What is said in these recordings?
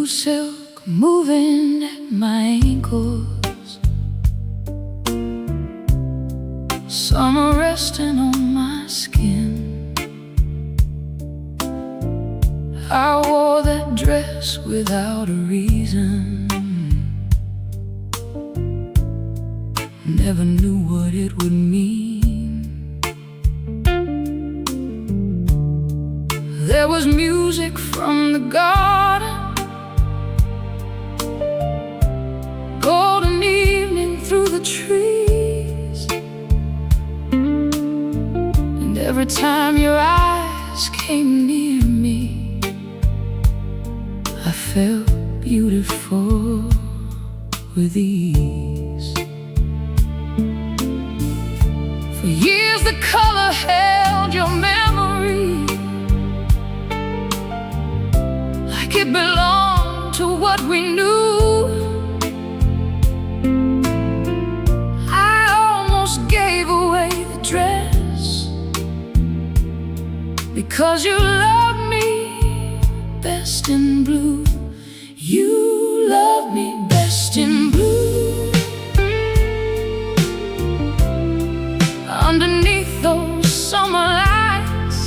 Blue silk moving at my ankles, summer resting on my skin. I wore that dress without a reason, never knew what it would mean. There was music from the garden, golden evening through the trees, and every time your eyes came near me, I felt beautiful with ease. For years the color held your memory, like it belonged to what we knew. I almost gave away the dress because you loved me best in blue. You love me best in blue. Underneath those summer lights,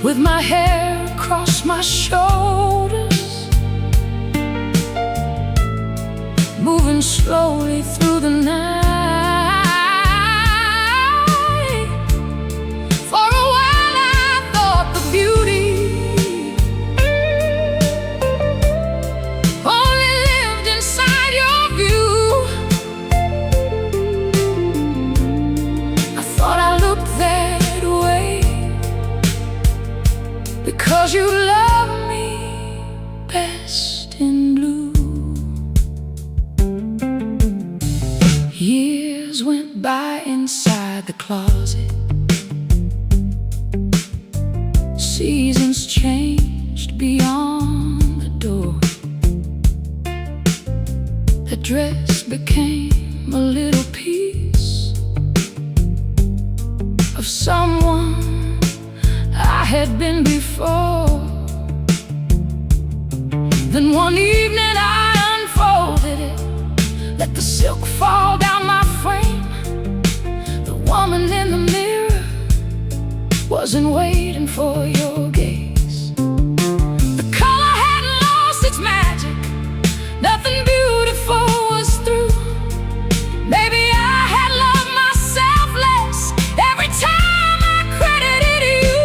with my hair across my shoulders, moving slowly through the night. For a while I thought the beauty only lived inside your view. I thought I looked that way because you love me best in blue. Years went by inside the closet, seasons changed beyond the door. The dress became a little piece of someone I had been before. Then one evening I unfolded it, let the silk fall down my frame. The woman in the mirror wasn't waiting for your gaze. The color had lost its magic, nothing beautiful was through. Maybe I had loved myself less every time I credited you.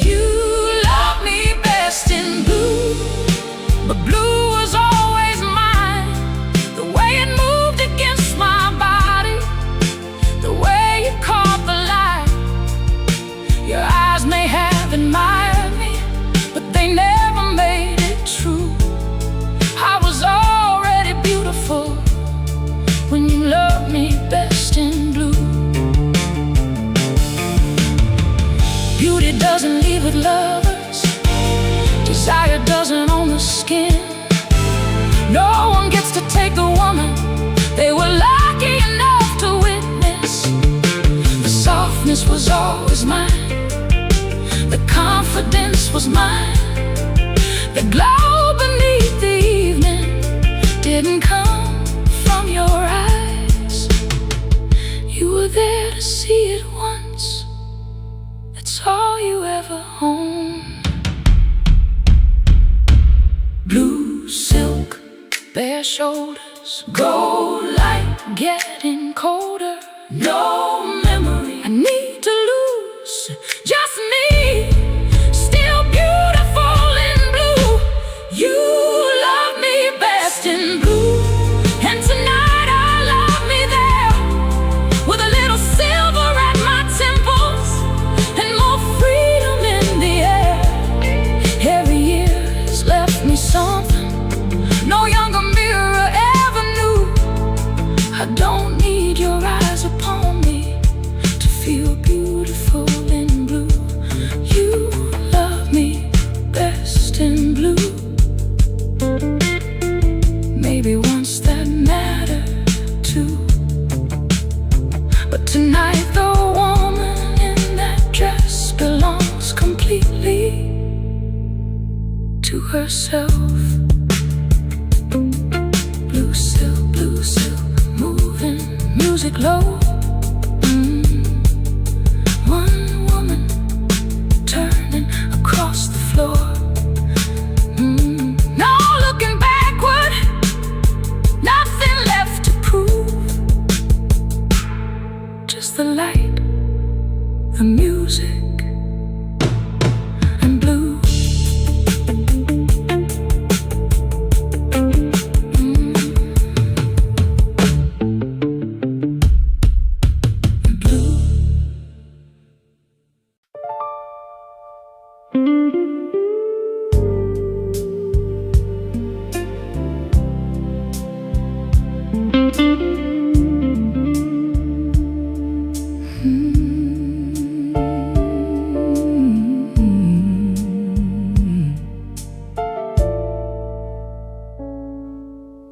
You love me best in blue, but blue was always mine. The way it moved against my body, the way you caught the light. Your eyes may have admired me, but they never made it true. I was already beautiful when you loved me best in blue. Beauty doesn't leave with lovers, desire doesn't own the skin. No one gets to take the woman they were lucky enough to witness. The softness was always mine, the confidence was mine. The glow beneath the evening didn't come from your eyes. You were there to see it once, that's all you ever owned. Blue silk, bare shoulders, gold light getting colder. No memory I need to lose, just me, still beautiful in blue. You love me best in blue, and tonight I love me there, with a little silver at my temples and more freedom in the air. Every year has left me something no younger mirror ever knew. I don't need your eyes upon me to feel beautiful in blue. You love me best in blue. Maybe once that mattered too, but tonight the woman in that dress belongs completely glow. One woman turning across the floor. No looking backward, nothing left to prove. Just the light, the music, and blue.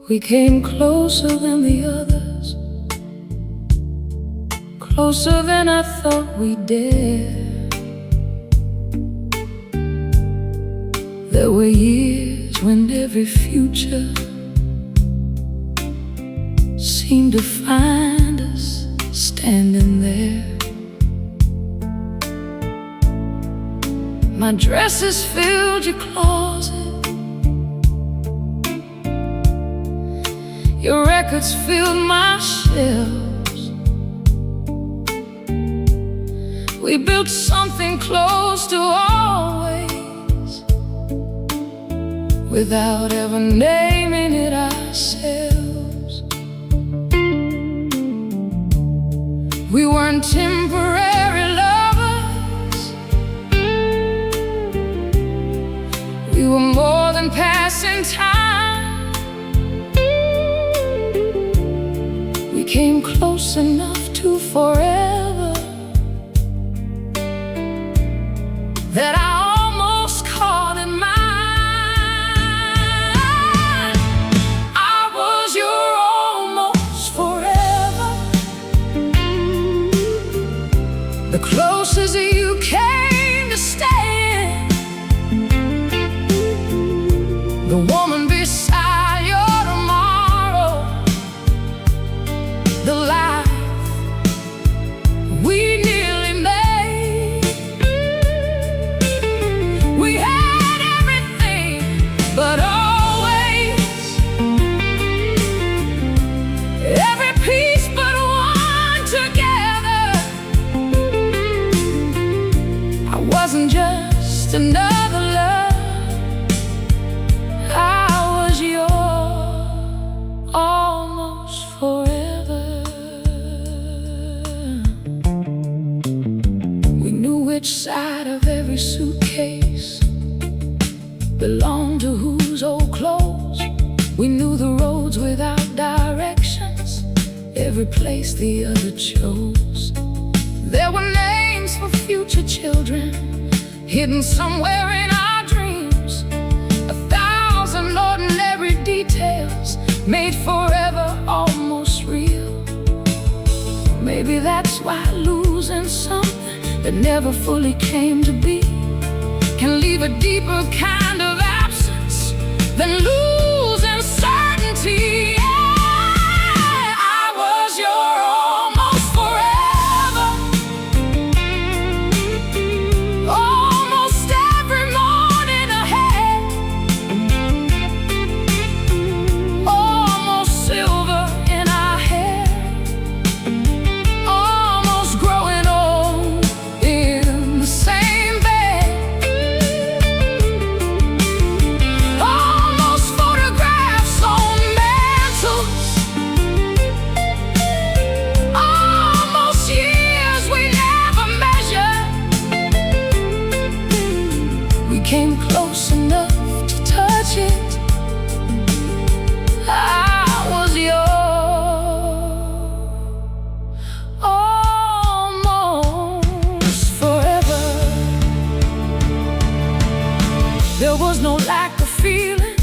We came closer than the others, closer than I thought we'd dare. There were years when every future seemed to find us standing there. My dresses filled your closet, your records filled my shelves. We built something close to always, without ever naming it ourselves. We weren't temporary lovers, we were more than passing time. We came close enough to forever that I almost caught in mine. I was your almost forever, the closest you came to staying, the woman beside your tomorrow, the life we nearly made. We had everything, but always every piece but one together. I wasn't just another love, I was your almost forever. We knew which side of every suitcase belonged to whose old clothes. We knew the roads without directions, every place the other chose. There were names for future children hidden somewhere in our dreams, 1,000 ordinary details made forever almost real. Maybe that's why losing something that never fully came to be can leave a deeper kind of absence than losing certainty. Yeah, I was your almost forever, almost every morning ahead, almost silver in our hair, almost growing old in the same bed, almost photographs on mantles, almost years we never measured. We came close enough to touch it. I was your almost forever. There was no lack of feeling,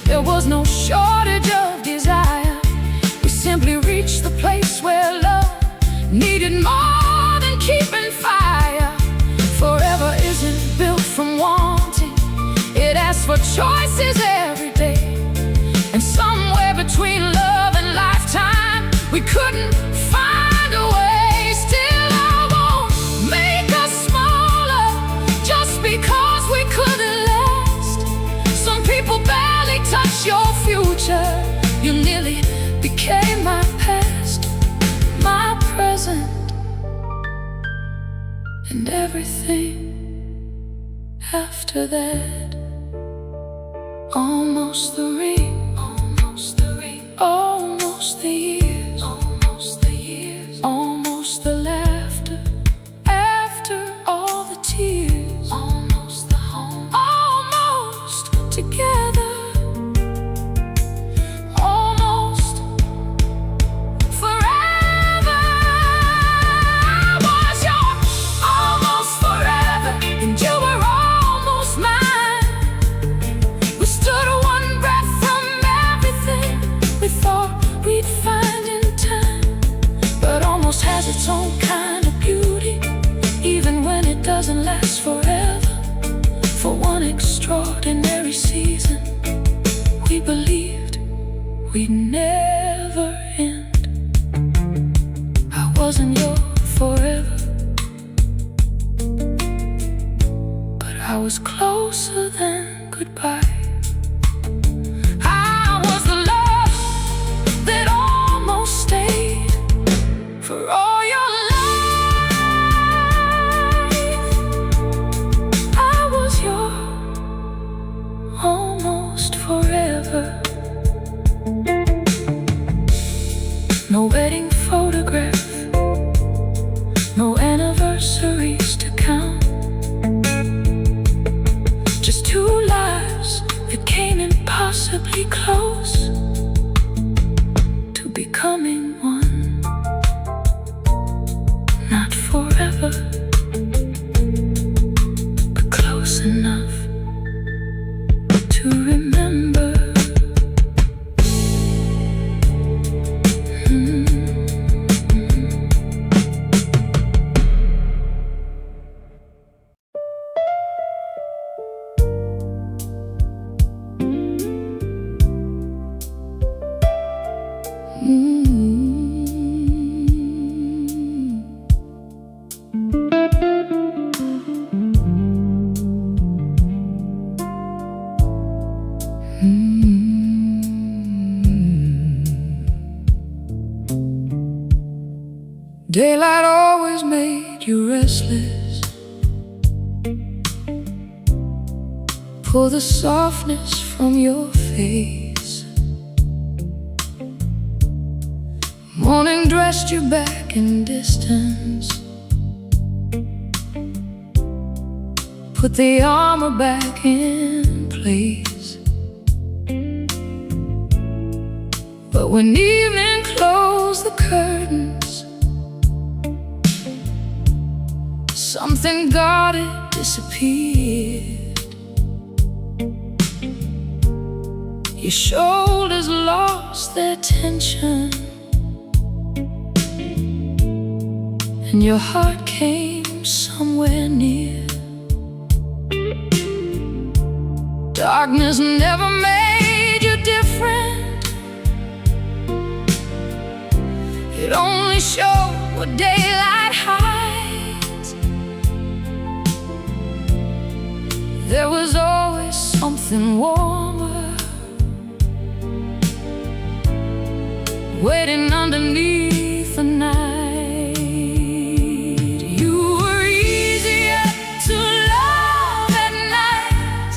there was no shortage of desire. We simply reached the place where love needed more than keeping fire. Forever isn't built from wanting, it asks for choices every day. And somewhere between love and lifetime, we couldn't find everything after that. Almost the ring, almost the ring, almost the years, almost the years, almost the laughter after all the tears, almost the home, almost together, almost forever. I was yours almost forever, and you were almost mine. We stood one breath from everything we thought we'd find in time. But almost has its own kind of beauty, even when it doesn't last forever. For one extraordinary season, we believed we'd never end. I wasn't your forever, but I was closer than goodbye. I was the love that almost stayed for all your life. I was your almost forever. No wedding photograph, no anniversaries to count, just two lives that came impossibly close to becoming one. Not forever, but close enough to remember. Daylight always made you restless. Pull the softness from your face. Morning dressed you back in distance. Put the armor back in place. But when evening closed the curtains, something guarded disappeared. Your shoulders lost their tension, and your heart came somewhere near. Darkness never made you different. It only showed what daylight hides. There was always something warmer waiting underneath the night. You were easier to love at night,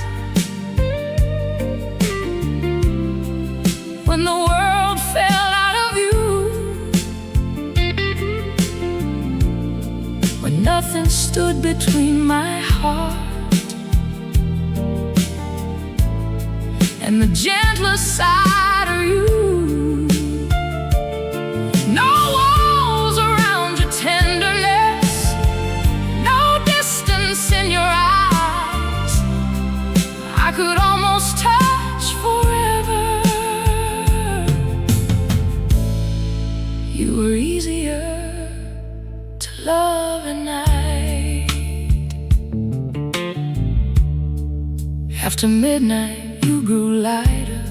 when the world fell out of you, when nothing stood between my heart and the gentler side of you. No walls around your tenderness, no distance in your eyes. I could almost touch forever. You were easier to love at night. After midnight, you grew lighter,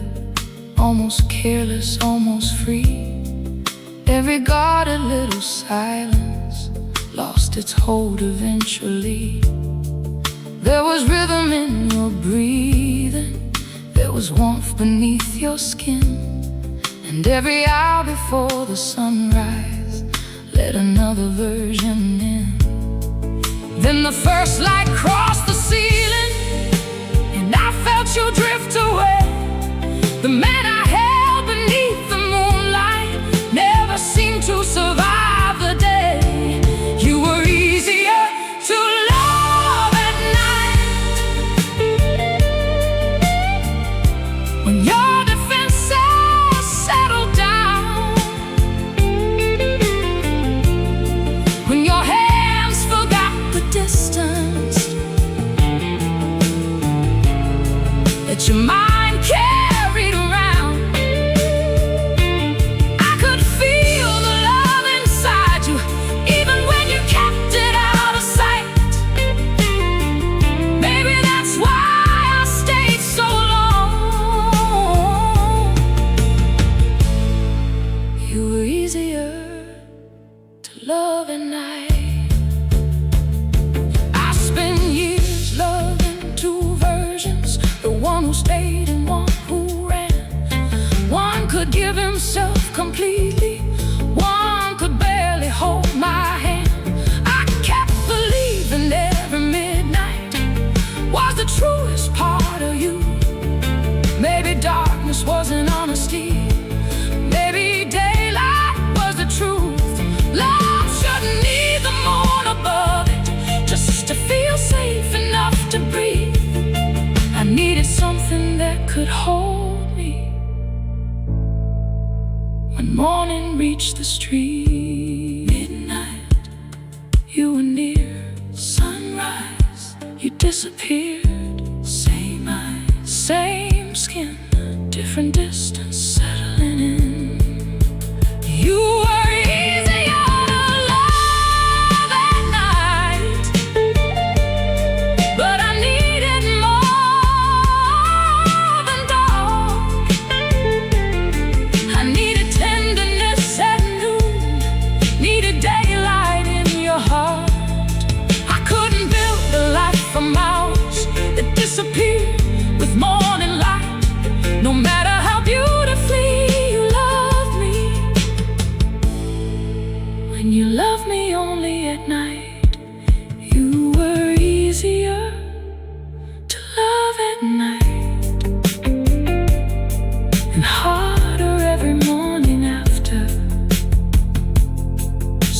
almost careless, almost free. Every guarded little silence lost its hold eventually. There was rhythm in your breathing, there was warmth beneath your skin, and every hour before the sunrise let another version in. Then the first light crossed the ceiling, and I felt you drift away. The man I held beneath the moonlight never seemed to survive the day. You were easier to love at night, when your defenses settled down, when your hands forgot the distance that your mind carried around. I could feel the love inside you, even when you kept it out of sight. Maybe that's why I stayed so long. You were easier to love at night. I spent years loving two versions, the one who stayed and one who ran. One could give himself completely, one could barely hold my hand. I kept believing every midnight was the truest part of you. Maybe darkness wasn't honesty, maybe daylight was the truth. Love shouldn't need the moon above it just to feel safe enough to breathe. I needed something that could hold me when morning reached the street. Midnight, you were near. Sunrise, you disappeared. Same eyes, same skin, different distance settling in. You were easier to love at night, but I needed more than dark. I needed tenderness at noon, needed daylight in your heart. I couldn't build a life from ours that disappeared with morning light, no matter how beautifully you loved me. When you loved me only at night, you were easier to love at night, and harder every morning after.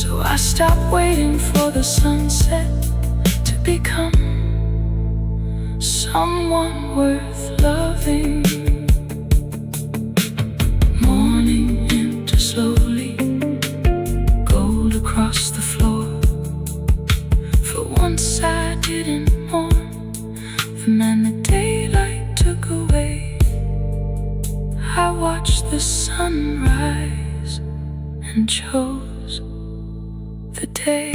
So I stopped waiting for the sunset to become someone worth loving. Morning enter slowly, gold across the floor. For once I didn't mourn the man the daylight took away. I watched the sunrise and chose the day.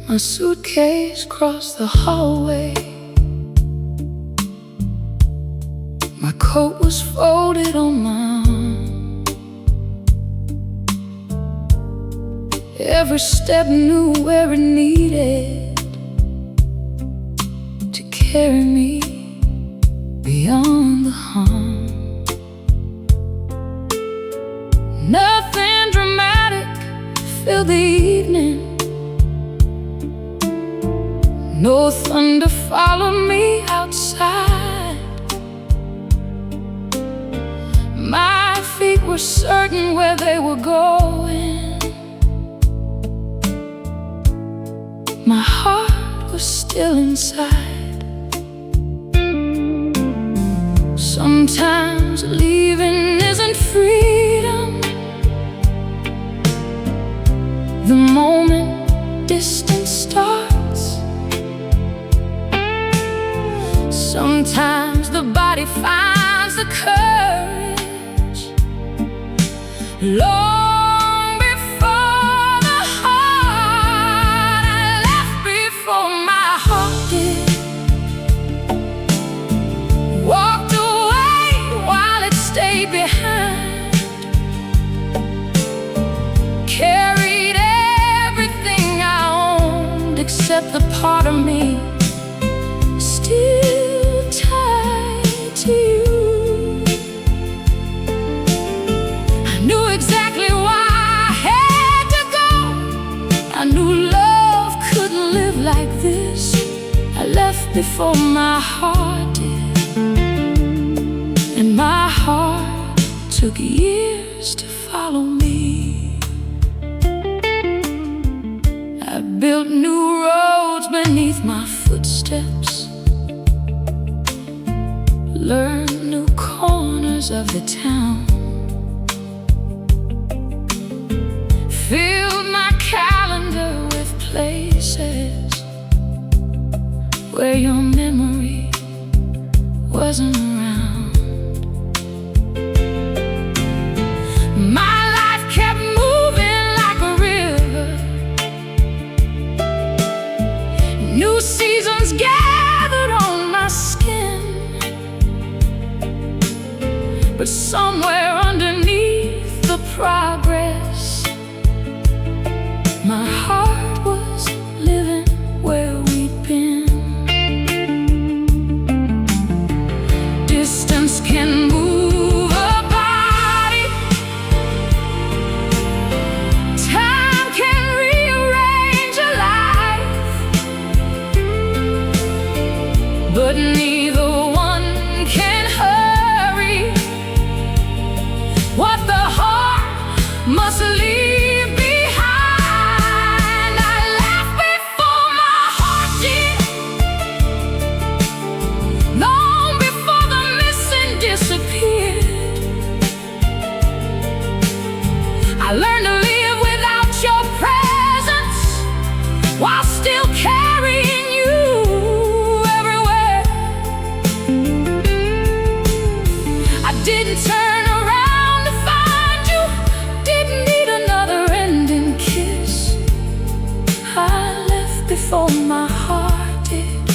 My suitcase crossed the hallway. My coat was folded on my arm. Every step knew where it needed to carry me beyond the harm. Nothing dramatic filled the evening. No thunder followed me outside. My feet were certain where they were going. My heart was still inside. Sometimes leaving isn't freedom. The moment distance starts, sometimes the body finds the courage long before the heart. part of me is still tied to you. I knew exactly why I had to go. I knew love couldn't live like this. I left before my heart did, and my heart took years to follow me. I built new roads beneath my footsteps, learned new corners of the town, filled my calendar with places where your memory wasn't around. My life kept moving like a river. New seasons gathered on my skin, but somewhere underneath the progress, my heart was living where we'd been. Distance can move a body, time can rearrange a life, but neither one can hurry what the heart must leave behind. I left before my heart did, long before the missing disappeared. I learned to live without your presence while still carrying you everywhere. I didn't turn around to find you, didn't need another ending kiss. I left before my heart did,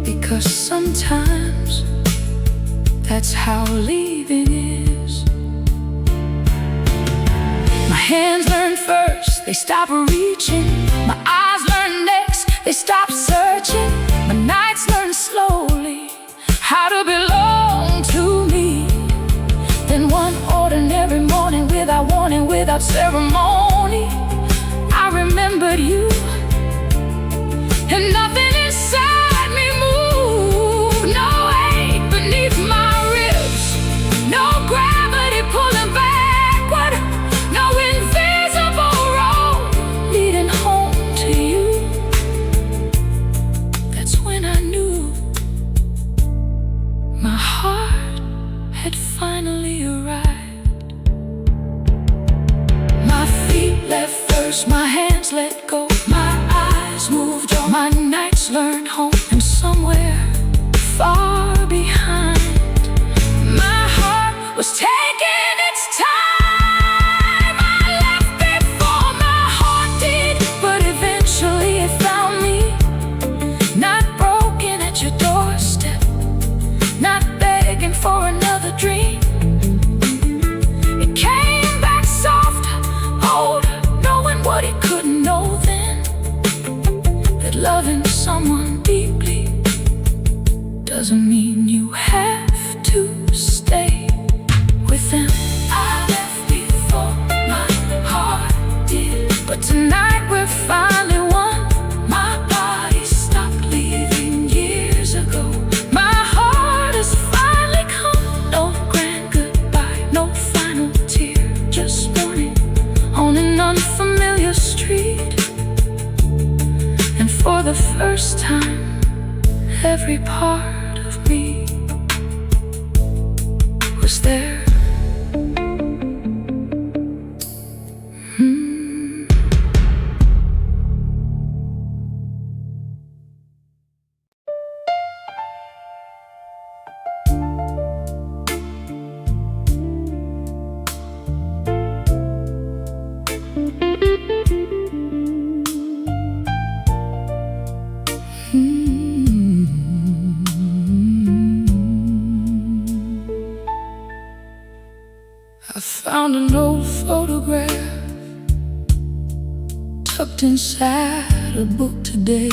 because sometimes that's how leaving is. My hands learned first, they stop reaching. My eyes learned next, they stop searching. My nights learned slowly how to belong to me. Then one ordinary morning, without warning, without ceremony, I remembered you, and nothing inside me moved. No ache beneath my ribs, no gravity pulling backward, no invisible road leading home to you. That's when I knew my heart had finally arrived. My feet left first, my hands let go, my eyes moved on, my nights learned home, and somewhere far behind, my heart was taking its time. I left before my heart did, but eventually it found me, not broken at your doorstep, not begging for another dream. It came back soft, old, knowing what it couldn't know then, that loving someone deeply doesn't mean you have to stay with them. I left before my heart did, but tonight we're finally one. My body stopped leaving years ago. My heart has finally come. No grand goodbye, no final tear, just morning on an unfamiliar street. And for the first time, every part of me was there. I found an old photograph tucked inside a book today.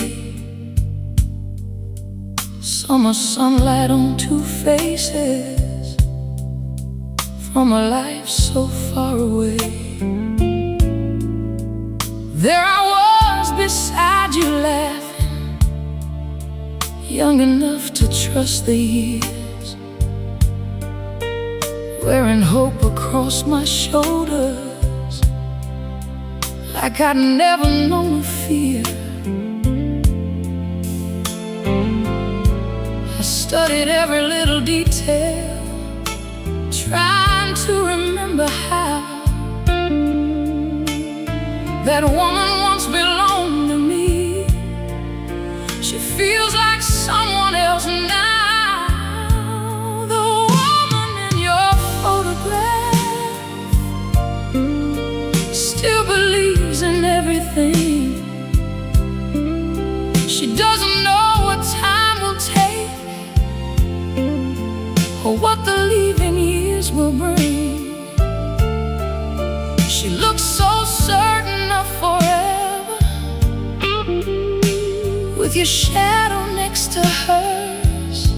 Summer sunlight on two faces from a life so far away. There I was beside you laughing, young enough to trust the years, wearing hope across my shoulders like I'd never known a fear. I studied every little detail, trying to remember how that woman once belonged to me. She feels like someone else now. The woman in your photograph still believes in everything. She doesn't know what time will take or what the leaving years will bring. She looks so certain of forever, with your shadow next to hers.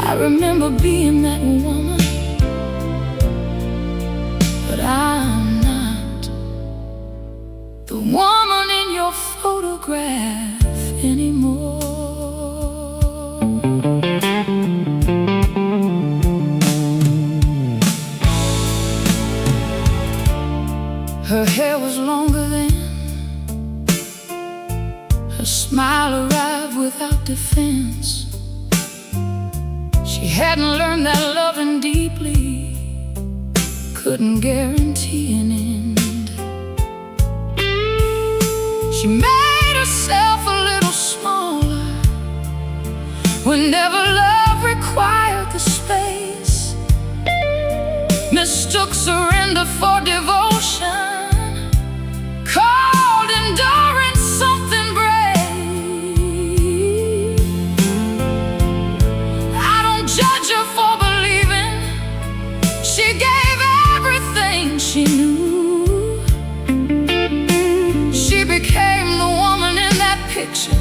I remember being that woman, but I'm not the woman in your photograph anymore. Her hair was longer then, her smile arrived without defense. She hadn't learned that loving deeply couldn't guarantee an end. She made herself a little smaller whenever love required the space, mistook surrender for devotion, called endurance something brave. I don't judge her for believing. She gave everything she knew. She became the woman in that picture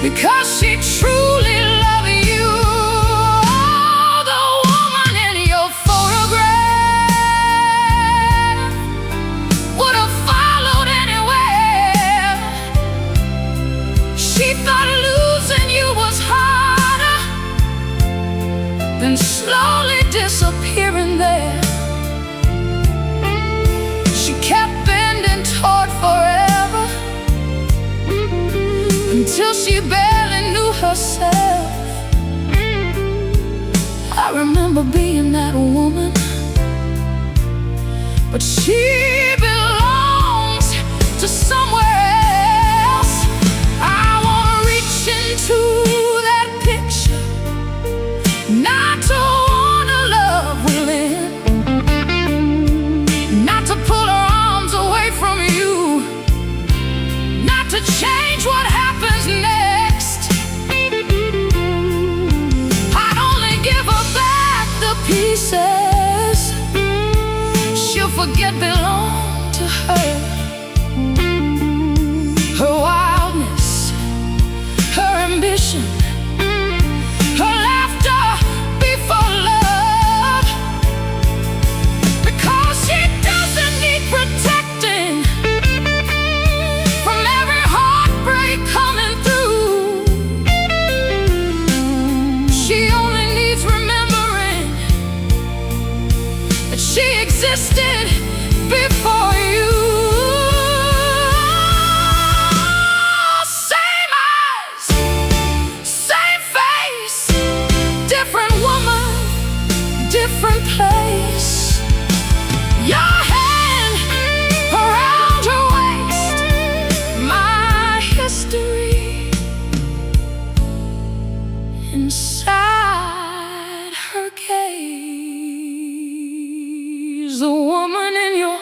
because she truly loved you. The woman in your photograph would have followed anywhere. She thought losing you was harder than slowly disappearing there. She kept bending toward forever until she barely knew herself. I remember being that woman, but she belongs to somewhere else. I wanna reach into that picture, not to wanna love within, not to pull her arms away from you, not to change what happens next. I'd only give her back the pieces she'll forget belong to her. Her wildness, her ambition, her laughter before love, because she doesn't need protecting from every heartbreak coming through. She only needs remembering that she existed before you. Same eyes, same face, different woman, different place. Your hand around her waist, my history inside her gaze. The woman in your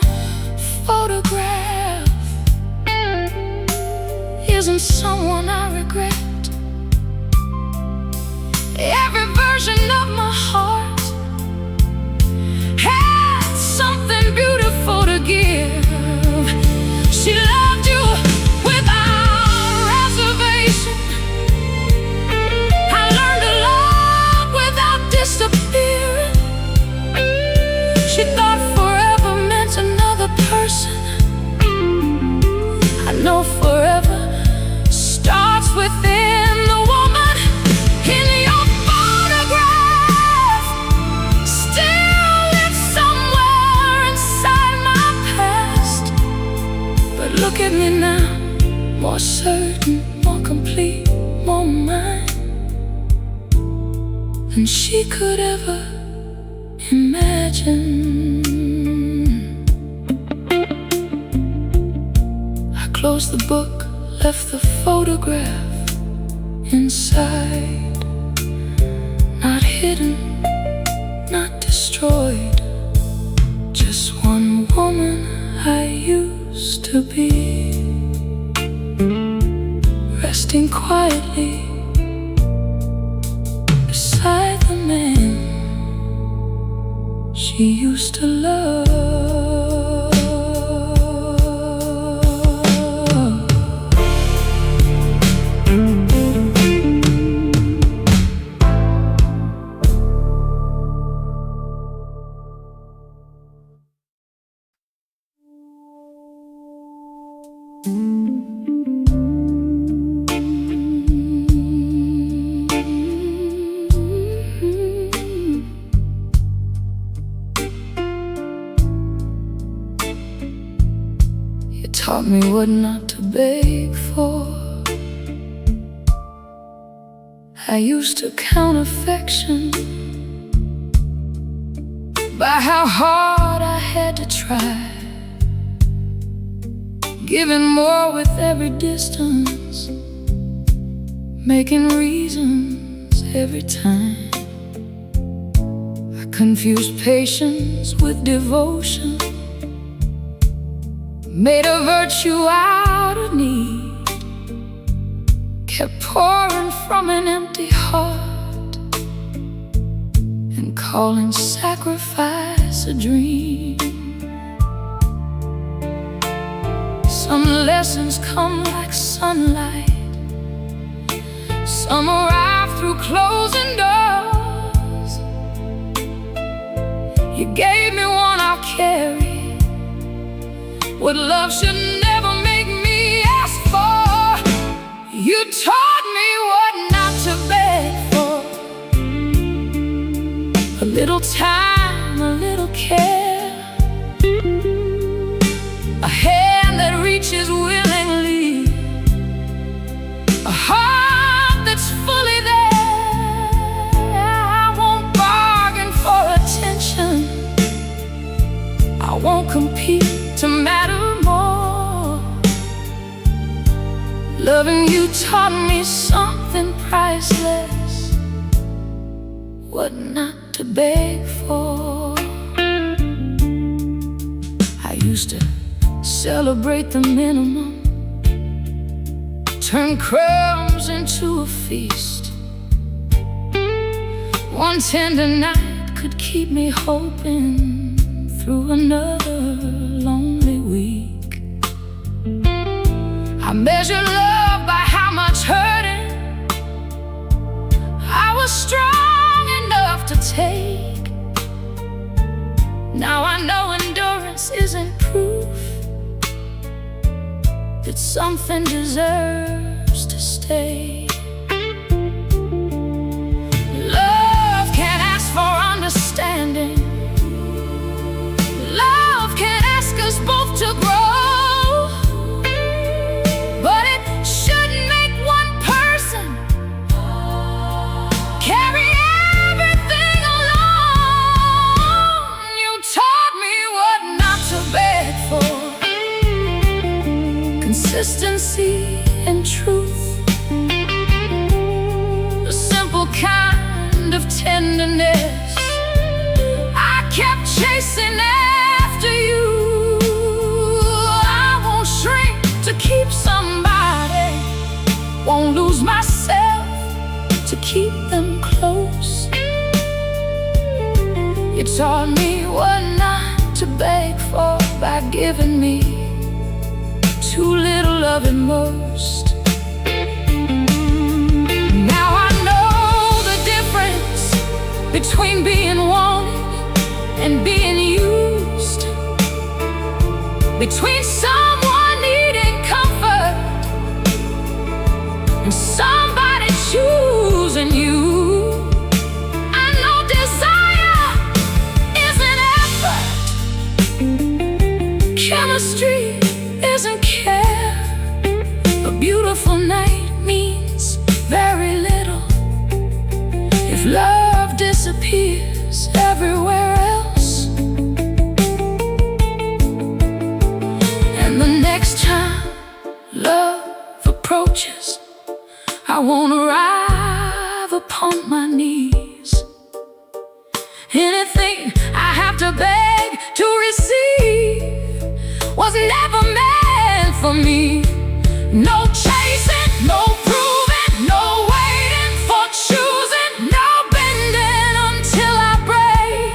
than she could ever imagine. I closed the book, left the photograph inside. Not hidden, not destroyed, just one woman I used to be, resting quietly beside the man she used to love. Taught me what not to beg for. I used to count affection by how hard I had to try, giving more with every distance, making reasons every time. I confused patience with devotion, made a virtue out of need, kept pouring from an empty heart, and calling sacrifice a dream. Some lessons come like sunlight, some arrive through closing doors. You gave me one I'll carry, what love should never make me ask for. You taught me what not to beg for. A little time, a little care, a hand that reaches willingly, a heart that's fully there. I won't bargain for attention, I won't compete to matter more. Loving you taught me something priceless, what not to beg for. I used to celebrate the minimum, turn crumbs into a feast. One tender night could keep me hoping through another lonely week. I measure love by how much hurting I was strong enough to take. Now I know endurance isn't proof that something deserves to stay. Love can't ask for understanding, love can't ask us both to grow, but it shouldn't make one person carry everything alone. You taught me what not to beg for, consistency and truth, the simple kind of tenderness. I kept chasing after you. I won't shrink to keep somebody, won't lose myself to keep them close. You taught me what not to beg for by giving me too little of it most. Now I know the difference between being wanted and being used, between someone needing comfort and somebody choosing you. I know desire isn't effort, chemistry isn't care. A beautiful night means very little if love is everywhere else. And the next time love approaches, I won't arrive upon my knees. Anything I have to beg to receive was never meant for me. No chasing, no proving, no waiting for choosing, no bending until I break.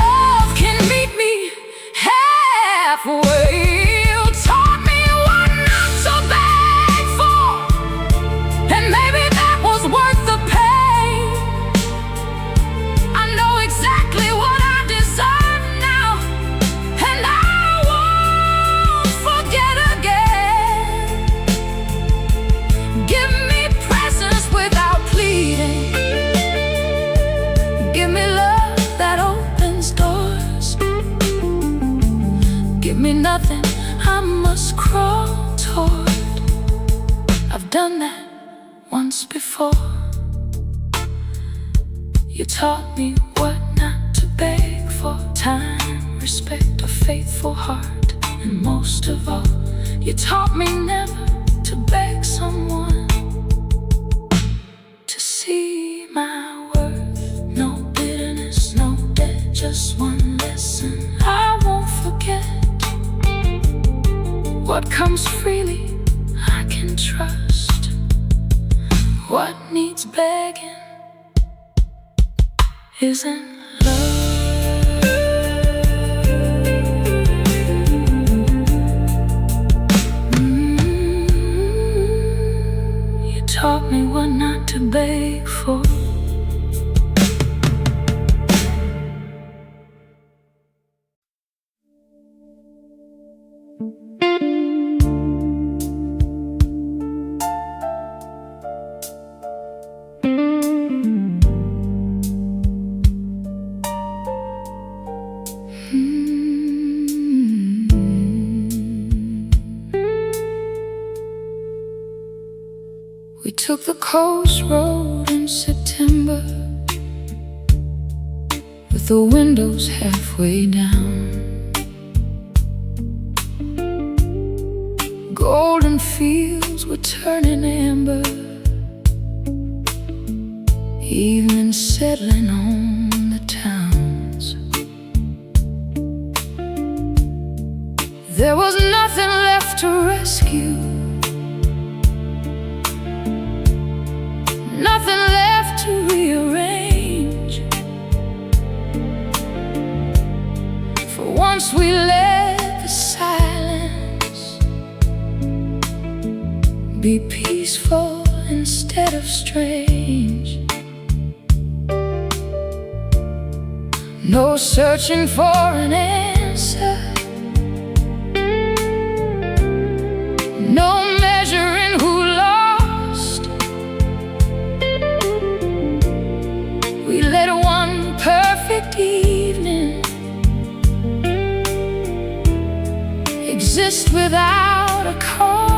Love can meet me halfway. You taught me what not to beg for, and maybe that was worth the pain. I know exactly what I deserve now, and I won't forget again. Give me presence without pleading. Give me love that opens doors. Give me nothing I must crawl toward. I've done that once before. You taught me what not to beg for: time, respect, a faithful heart. And most of all, you taught me never to beg someone to see my worth. No bitterness, no debt, just one lesson I won't forget. What comes freely I can trust. What needs begging isn't love. You taught me what not to beg for. We took the coast road in September, with the windows halfway down. Golden fields were turning amber, evening settling on the towns. There was nothing left to rescue, nothing left to rearrange. For once we let the silence be peaceful instead of strange. No searching for an answer, no measuring who lost. We let one perfect evening exist without a cause.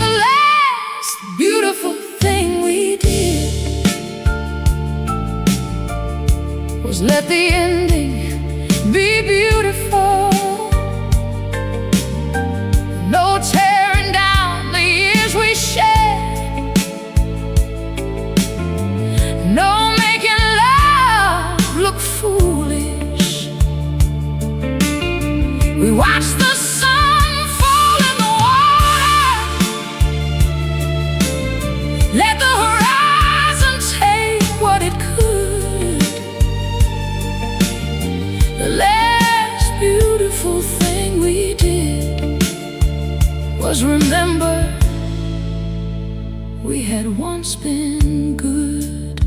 The last beautiful thing we did was let the ending be beautiful. No tearing down the years we shared, no making love look foolish. We watched the sun fall in the water, let the horizon take what it could. The last beautiful thing we did was remember we had once been good.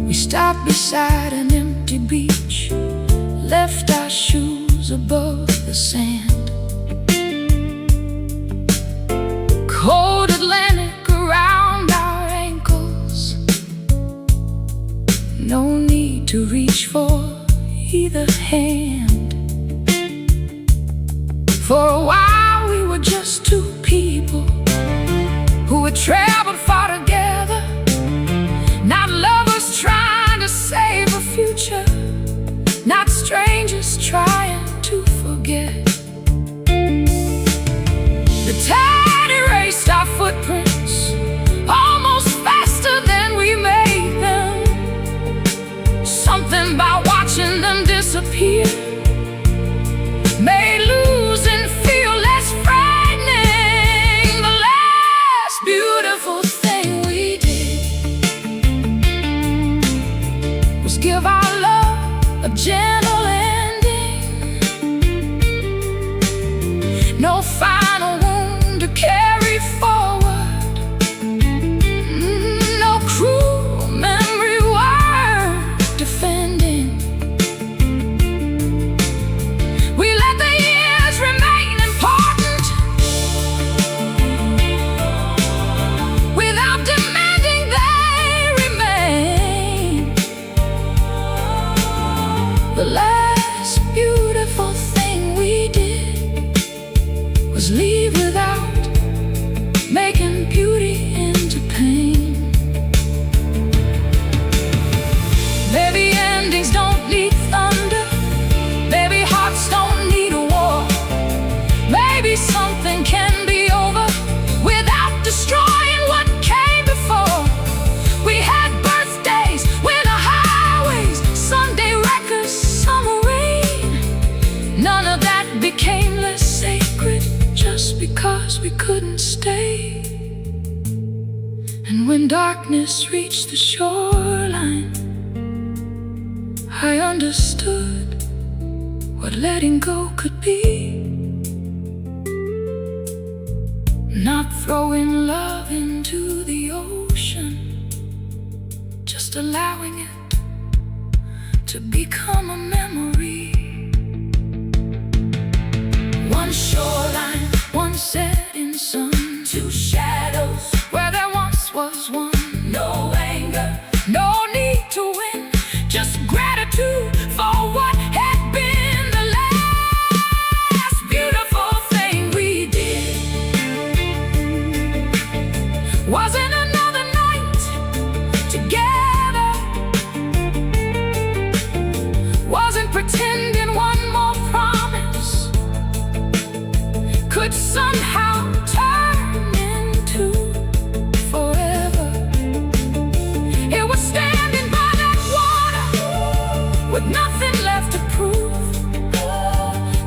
We stopped beside an empty beach, left our shoes above the sand. Cold Atlantic around our ankles, no need to reach for either hand. For a while we were just two people we couldn't stay. And when darkness reached the shoreline, I understood what letting go could be. Not throwing love into the ocean, just allowing it to become a memory. One shoreline, one setting sun, two shadows where there once was one. No anger, no need to win, just gratitude for what had been. The last beautiful thing we did wasn't another night together, wasn't pretending one more promise could somehow turn into forever. It was standing by that water with nothing left to prove,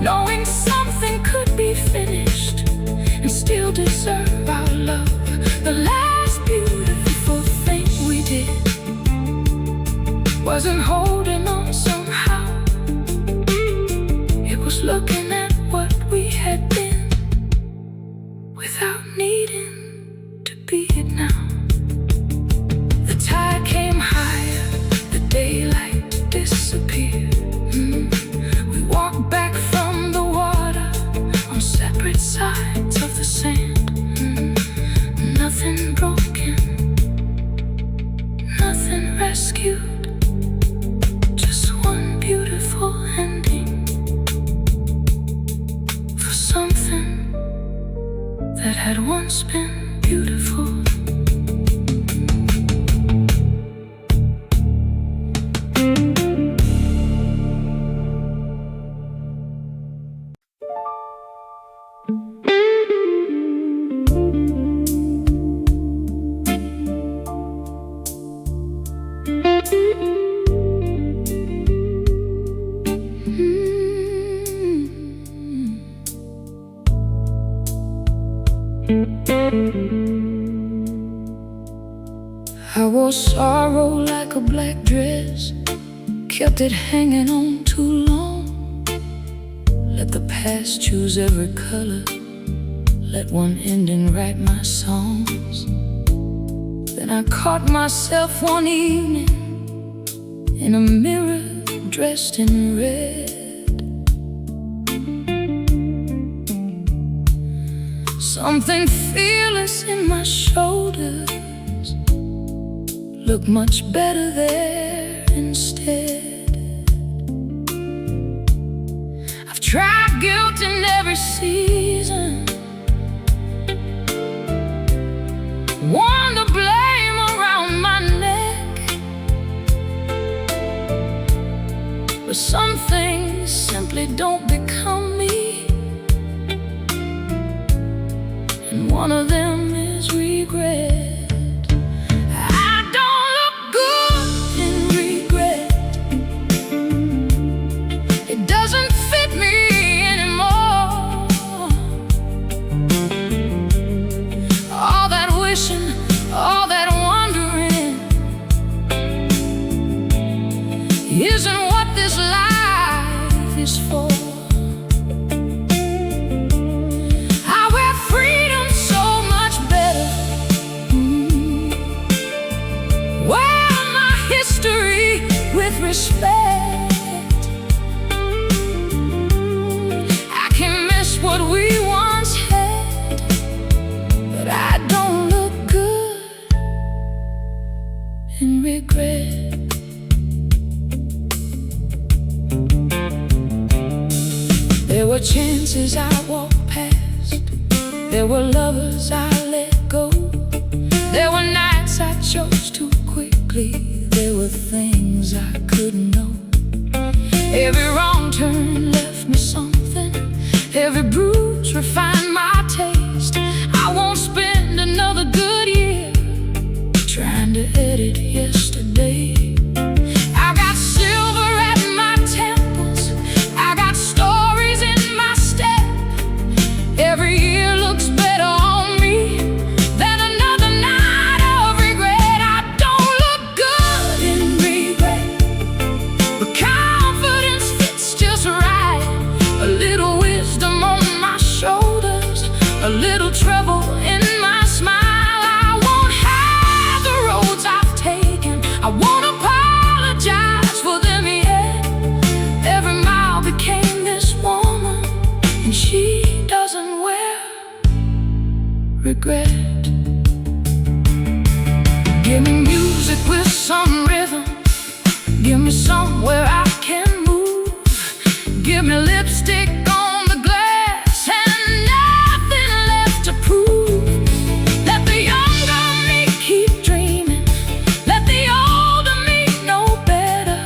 knowing something could be finished and still deserve our love. The last beautiful thing we did wasn't holding on somehow, it was looking at what we had been without needing to be it now. The tide came higher, the daylight disappeared. We walked back from the water on separate sides of the sand. Nothing broken, nothing rescued, just one beautiful ending for something that had once been beautiful. I wore sorrow like a black dress, kept it hanging on too long. Let the past choose every color, let one ending write my songs. Then I caught myself one evening in a mirror dressed in red. Something fearless in my shoulders looked much better there instead. I've tried guilt in every season, worn the blame around my neck, but some things simply don't become me, and one of them is regret. All that wondering isn't what this life is for. I wear freedom so much better, wear my history with respect. I can miss what we once had, but I don't look good in regret. There were chances I walked past, there were lovers I let go, there were nights I chose too quickly, there were things I couldn't know. Every wrong turn left me something, every bruise refined my taste. I won't spend another good year trying to edit yesterday. I got silver at my temples, I got stories in my step. Every year looks better regret. Give me music with some rhythm. Give me somewhere I can move. Give me lipstick on the glass and nothing left to prove. Let the younger me keep dreaming. Let the older me know better.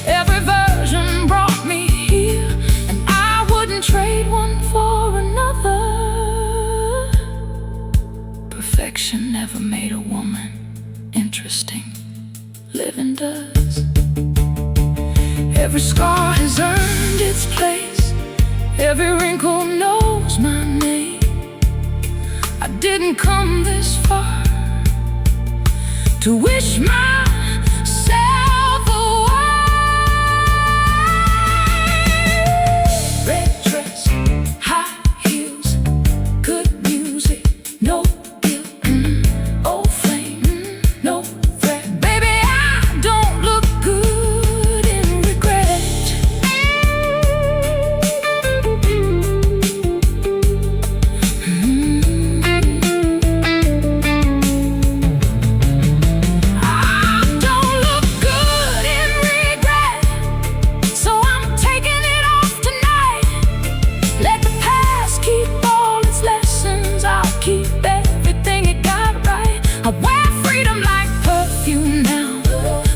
Every version brought me here, and I wouldn't trade one for another. Perfection never made a woman interesting. Living does. Every scar has earned its place. Every wrinkle knows my name. I didn't come this far to wish myself away. Red dress, high heels, good music, no guilt, old flame, no threat. Baby, I don't look good in regret. I don't look good in regret, so I'm taking it off tonight. Let the past keep all its lessons. I'll keep everything it got right. I wear freedom like perfume now.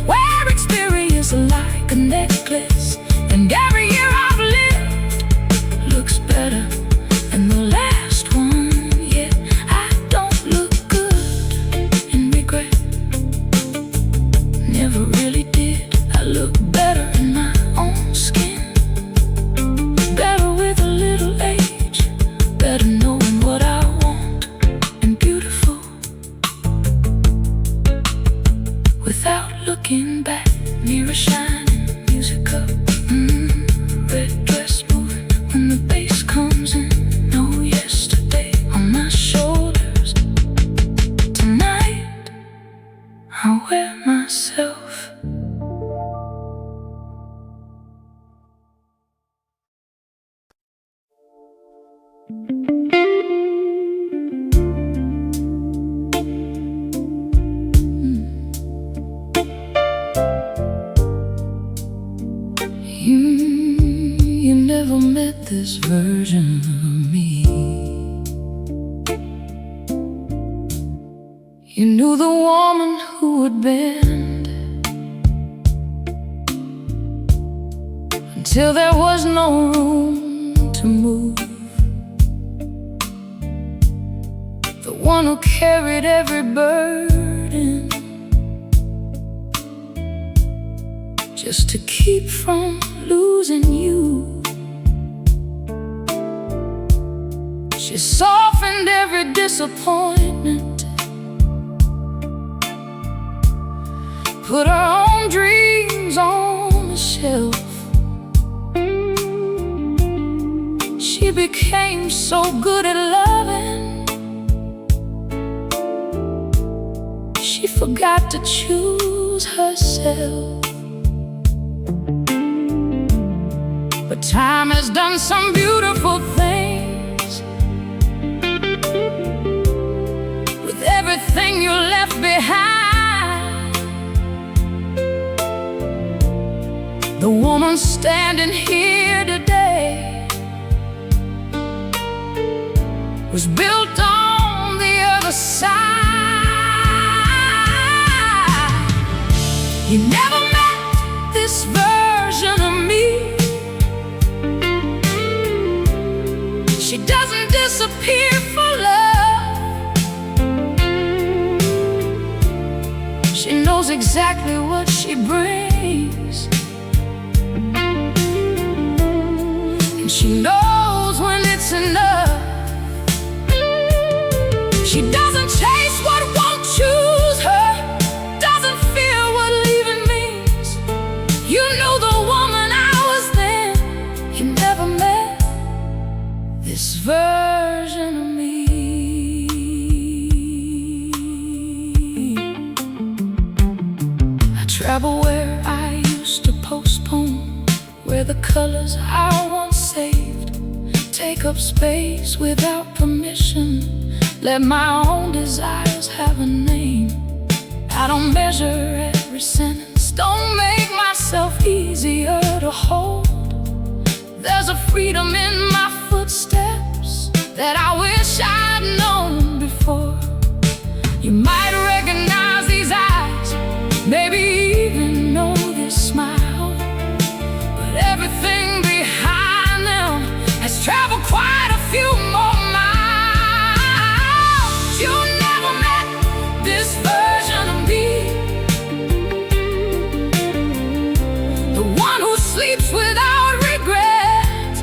Wear experience like a necklace. And every year I've lived looks better than the last one. Yet I don't look good in regret. Never really did. I look better in my own skin. Better with a little age. Better knowing what I want and beautiful without looking back. Mirror shining, music up, red dress moving when the bass comes in. No yesterday on my shoulders. Tonight I wear myself. You never met this version of me. You knew the woman who would bend until there was no room to move. The one who carried every burden just to keep from losing you. She softened every disappointment, put her own dreams on the shelf. She became so good at loving, she forgot to choose herself. But time has done some beautiful things with everything you left behind. The woman standing here today was built on the other side. You never met this version of me. She doesn't disappear for love. She knows exactly what she brings, and she knows when it's enough. She doesn't chase what won't choose her, doesn't fear what leaving means. You know the woman I was then. You never met this version of me. I travel where I used to postpone, where the colors I once saved take up space without permission. Let my own desires have a name. I don't measure every sentence, don't make myself easier to hold. There's a freedom in my footsteps that I wish I'd known before. You might recognize these eyes, maybe even know this smile, but everything behind them has traveled quite a few more miles. You never met this version of me, the one who sleeps without regret,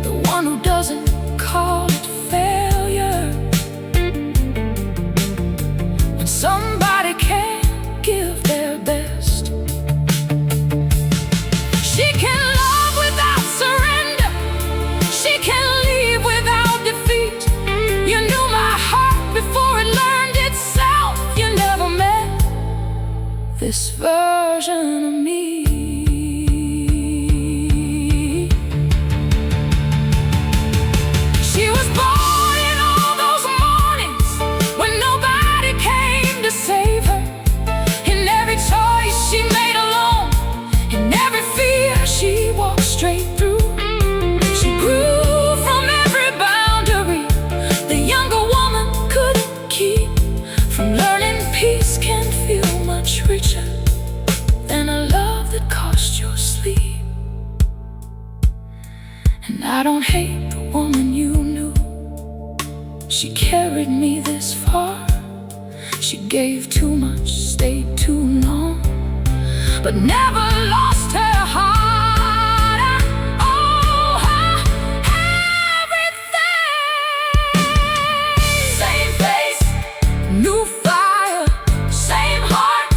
the one who doesn't call it failure when somebody can't give their best. She can love without surrender, she can leave without defeat. You knew my heart before it learned itself. You never met this version of me. She was born in all those mornings when nobody came to save her, in every choice she made alone, in every fear she walked straight through. She grew from every boundary the younger woman couldn't keep. From learning peace can feel much richer than a love that cost your sleep. And I don't hate the woman you knew, she carried me this far. She gave too much, stayed too long, but never lost her heart. I owe her everything. Same face, new fire, same heart,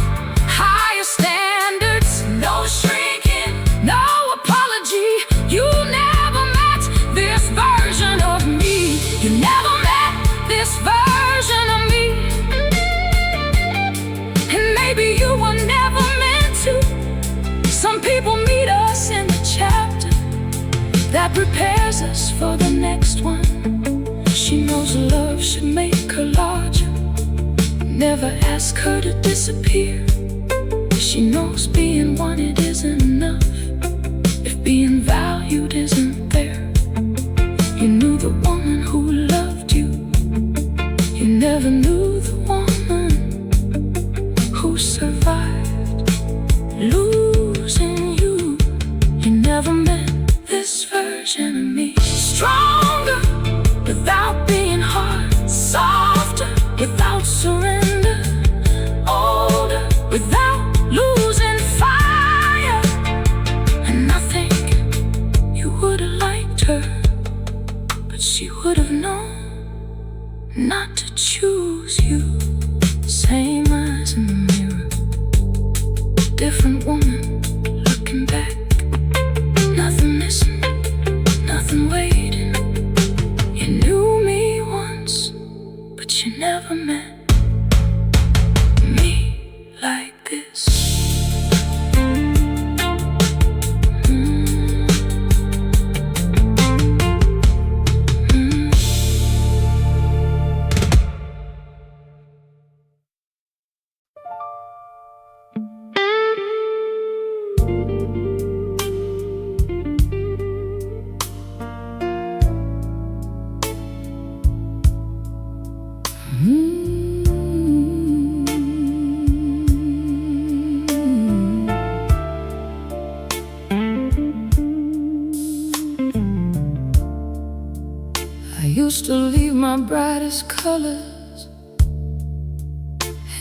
higher standards, no shrinking, no apology. You never met this version of me. You never met this version of me. And maybe you were never meant to. Some people meet us in the chapter that prepares us for the next one. She knows love should make her larger, never ask her to disappear. She knows being wanted isn't enough if being valued isn't there. You knew the woman who loved you, you never knew the woman who survived losing you. You never met this version of me. Stronger without being hard, softer without surrender, older without losing fire. And I think you would have liked her, but she would have known not to choose you. Same eyes in the mirror, different woman looking back. Nothing missing, nothing waiting. You knew me once, but you never met me like this. I used to leave my brightest colors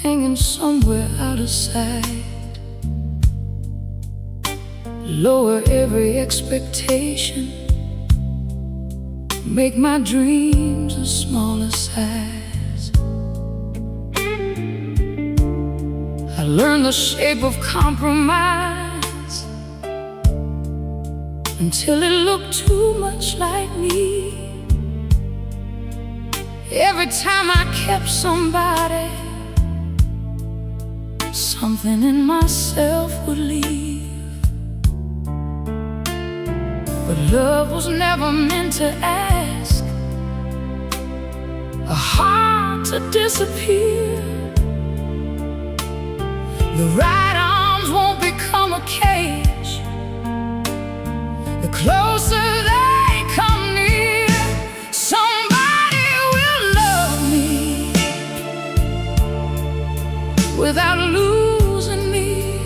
hanging somewhere out of sight, lower every expectation, make my dreams a smaller size. I learned the shape of compromise until it looked too much like me. Every time I kept somebody, something in myself would leave. But love was never meant to ask to disappear. The right arms won't become a cage the closer they come near. Somebody will love me without losing me,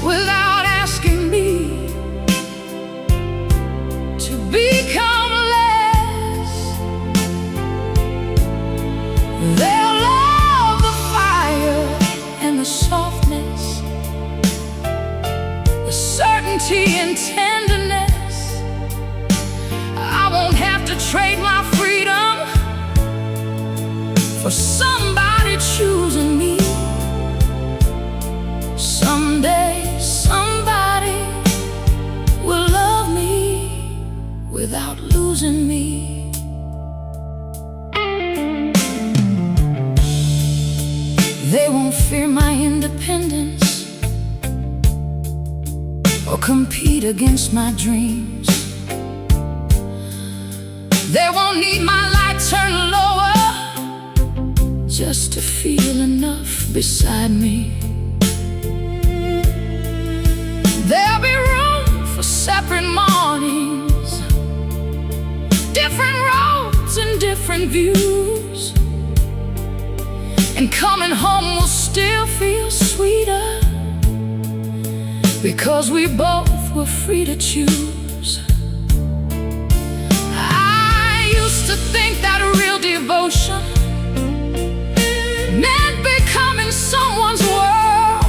without asking me to become less. They'll love the fire and the softness, the certainty and tenderness. I won't have to trade my freedom for somebody choosing me. Someday somebody will love me without losing me. They won't fear my independence or compete against my dreams. They won't need my light turned lower just to feel enough beside me. There'll be room for separate mornings, different roads and different views, and coming home will still feel sweeter because we both were free to choose. I used to think that real devotion meant becoming someone's world.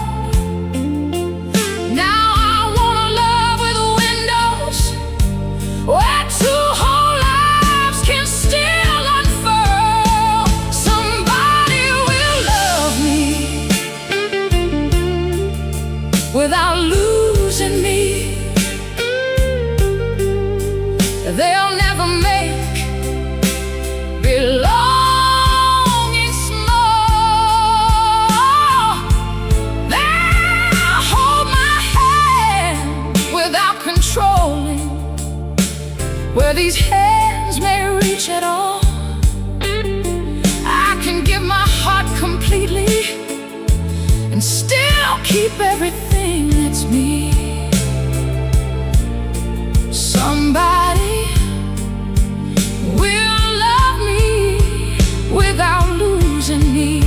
Now I want a love with windows where two whole lives can still unfurl. Somebody will love me without losing me. They'll never make belonging small. They'll hold my hand without controlling where these hands may reach at all. I can give my heart completely and still keep everything that's me. Somebody will love me without losing me.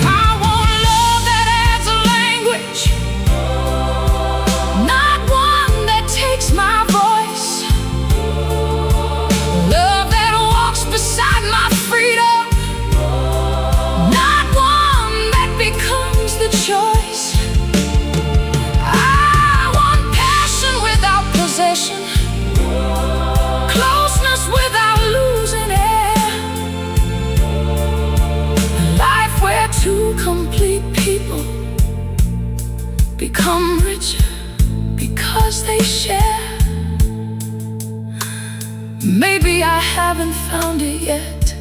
I want love that adds a language, not one that takes my voice. Love that walks beside my freedom, not one that becomes the choice. I want passion without possession, closeness without losing air, a life where two complete people become richer because they share. Maybe I haven't found it yet.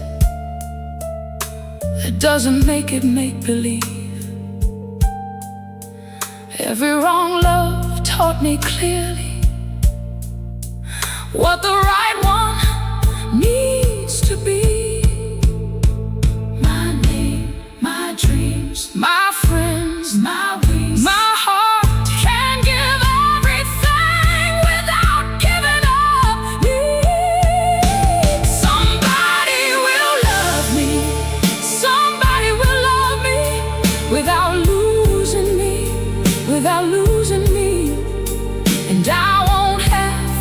That doesn't make it make-believe. Every wrong love taught me clearly what the right one needs to be. My name, my dreams, my friends, my wings, my heart can give everything without giving up me. Somebody will love me, somebody will love me without losing me, without losing me. And I won't have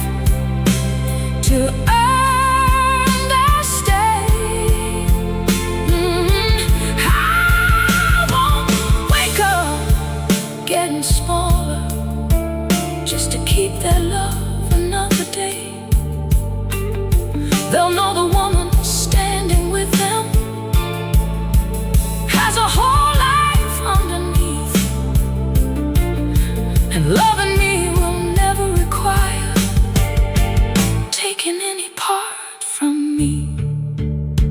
to earn their stay. I won't wake up getting smaller just to keep their love another day. They'll know the woman standing with them has a whole life underneath, and loving me will never require taking any part from me.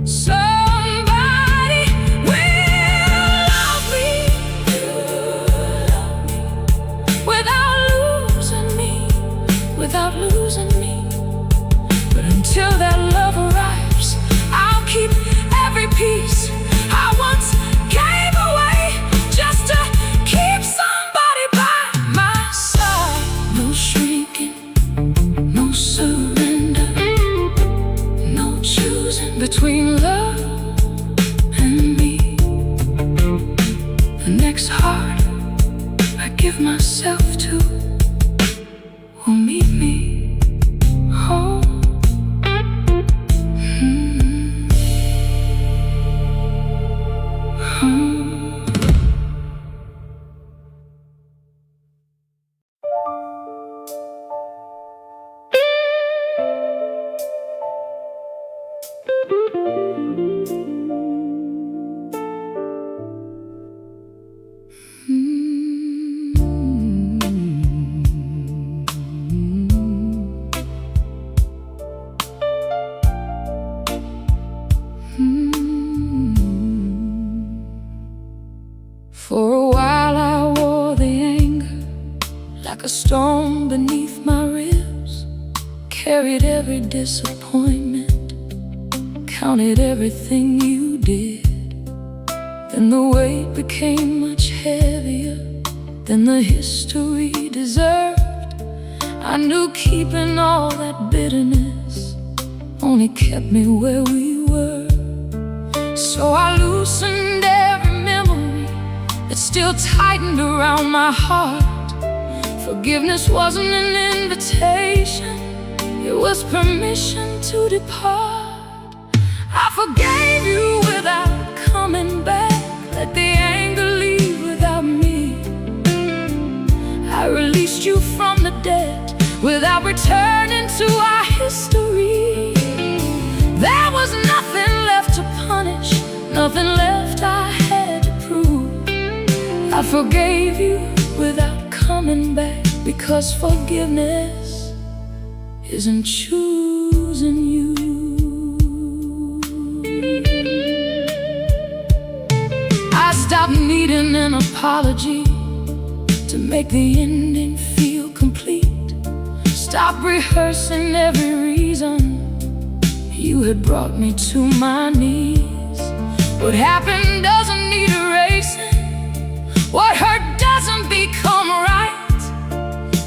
Somebody will love me without losing me, without losing me. But until till that love arrives. I'll keep every piece I once gave away, just to keep somebody by my side. No shrinking, no surrender, no choosing between love and me. The next heart I give myself to will meet me home. For a while I wore the anger like a storm beneath my ribs, carried every disappointment, counted everything you did. Then the weight became much heavier than the history deserved. I knew keeping all that bitterness only kept me where we were. So I loosened every memory that still tightened around my heart. Forgiveness wasn't an invitation, it was permission to depart. I forgave you without coming back, let the anger leave without me. I released you from the debt without returning to our history. There was nothing left to punish, nothing left I had to prove. I forgave you without coming back, because forgiveness isn't choosing you. I stopped needing an apology to make the ending feel complete. Stop rehearsing every reason you had brought me to my knees. What happened doesn't need erasing, what hurt doesn't become right.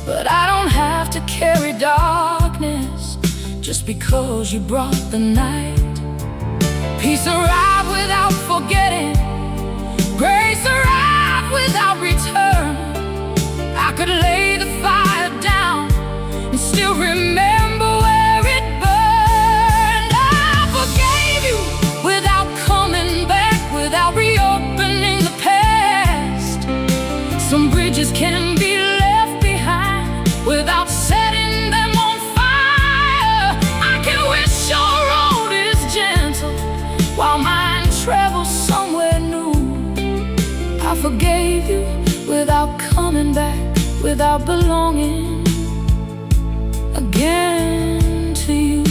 But I don't have to carry darkness just because you brought the night. Peace arrived without forgetting, grace arrived without return. I could lay the fire down and still remember where it burned. I forgave you without coming back, without reopening the past. Some bridges can be left behind without setting them on fire. I can wish your road is gentle while mine travels somewhere new. I forgave you without coming back, without belonging again to you.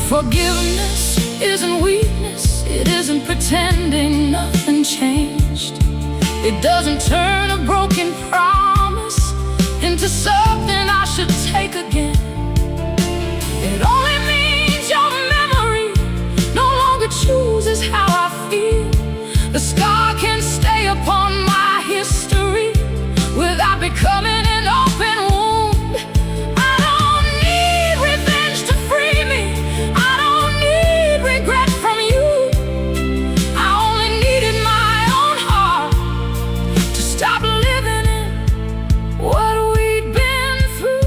Forgiveness isn't weakness, it isn't pretending nothing changed. It doesn't turn a broken promise into something I should take again. It only means your memory no longer chooses how I feel. The scar can stay upon my history without becoming an open wound. I don't need revenge to free me, I don't need regret from you. I only needed my own heart to stop living in what we'd been through.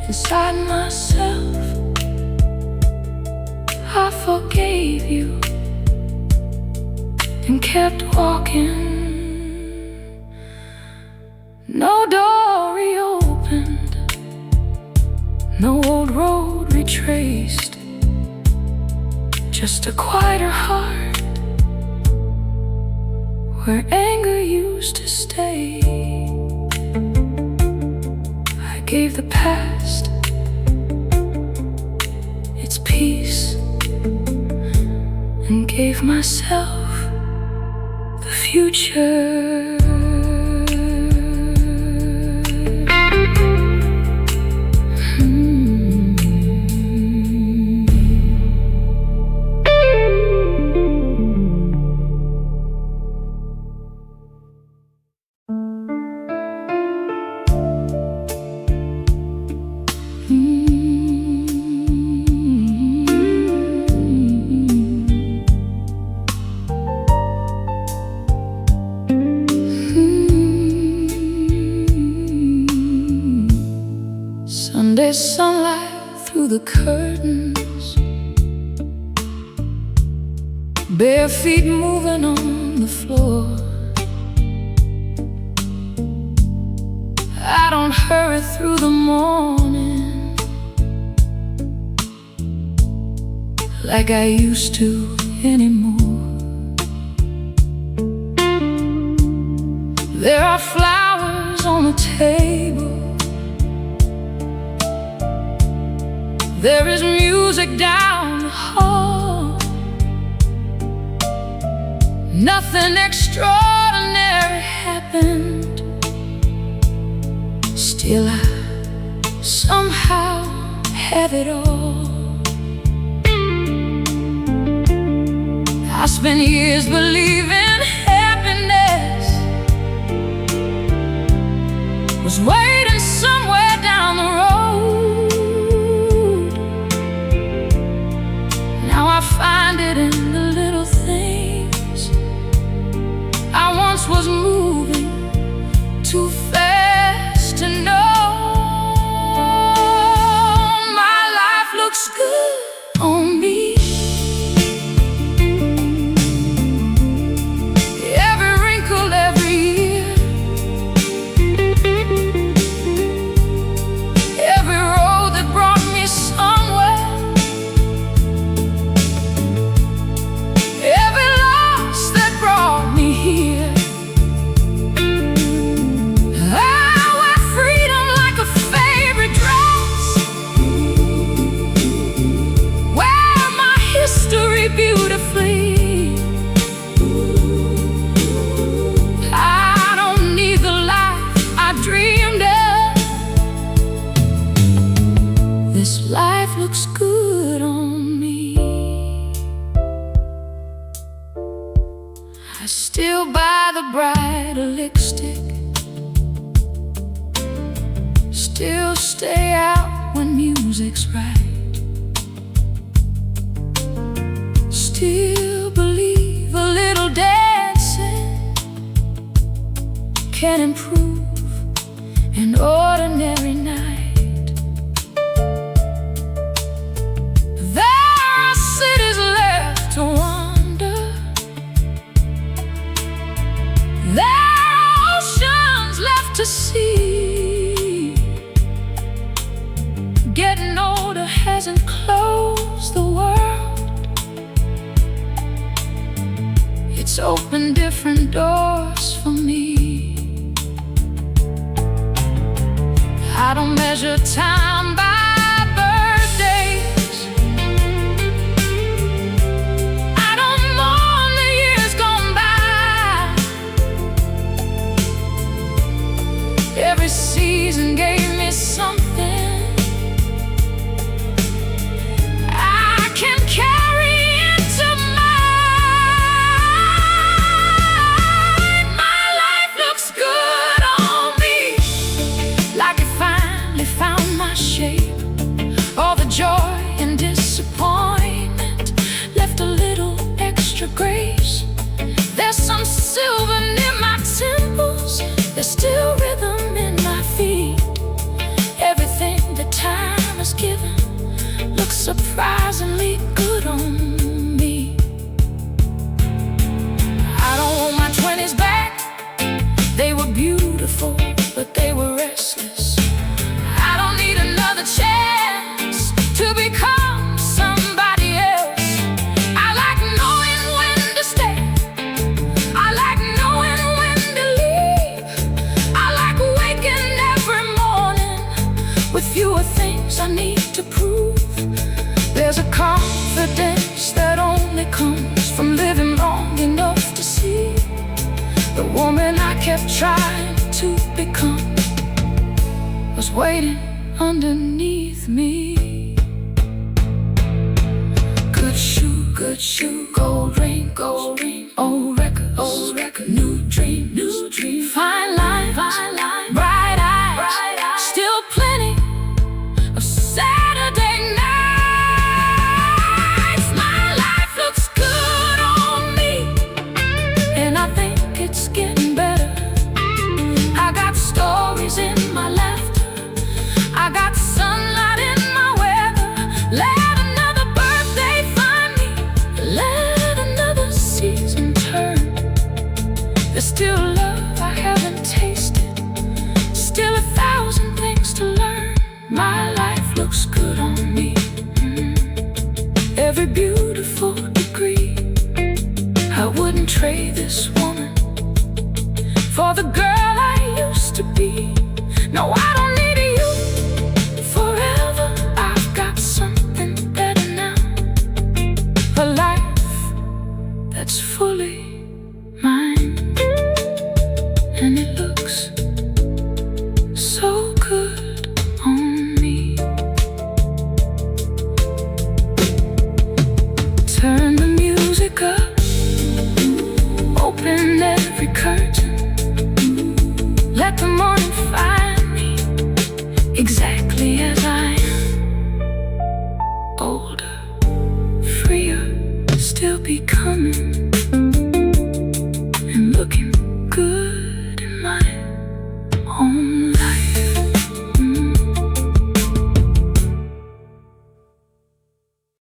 inside myself. I forgave you and kept walking. No door reopened, no old road retraced, just a quieter heart where anger used to stay. I gave the past its peace and gave myself the future. Sunday sunlight through the curtains, bare feet moving on the floor. I don't hurry through the morning like I used to anymore. There are flowers on the table, there is music down the hall. Nothing extraordinary happened, still I somehow have it all. I spent years believing happiness was waiting somewhere down the road. Now I find it in the little things. I once was moving too fast to know. My life looks good on me. Every wrinkle, every year, every road that brought me somewhere, every loss that brought me here. I wear freedom like a favorite dress, wear my history beautifully. I don't need the life I dreamed of. This life looks good on me. I still buy the brighter lipstick, still stay out when music's right, still believe a little dancing can improve an ordinary night. There are cities left to wander, there are oceans left to see. Getting older hasn't closed the world, it's opened different doors for me. I don't measure time by birthdays, I don't mourn the years gone by. Every season gave me something I can carry into mine. My life looks good on me, like it finally found my shape. All the joy and disappointment left a little extra grace. There's some silver near my temples, there's still rhythm in my feet. Everything that time with fewer things I need to prove. There's a confidence that only comes from living long enough to see the woman I kept trying to become was waiting underneath me. Good shoe, gold ring, old record, new dream, fine line, bright eyes, still plenty of Saturday nights. My life looks good on me, and I think it's getting better. I got stories in my laughter, I got sunlight in my weather. Let another birthday find me, let another season turn. There's still love I haven't tasted, still 1,000 things to learn. My life looks good on me. Every beautiful degree, I wouldn't trade this woman for the girl I used to be. No, I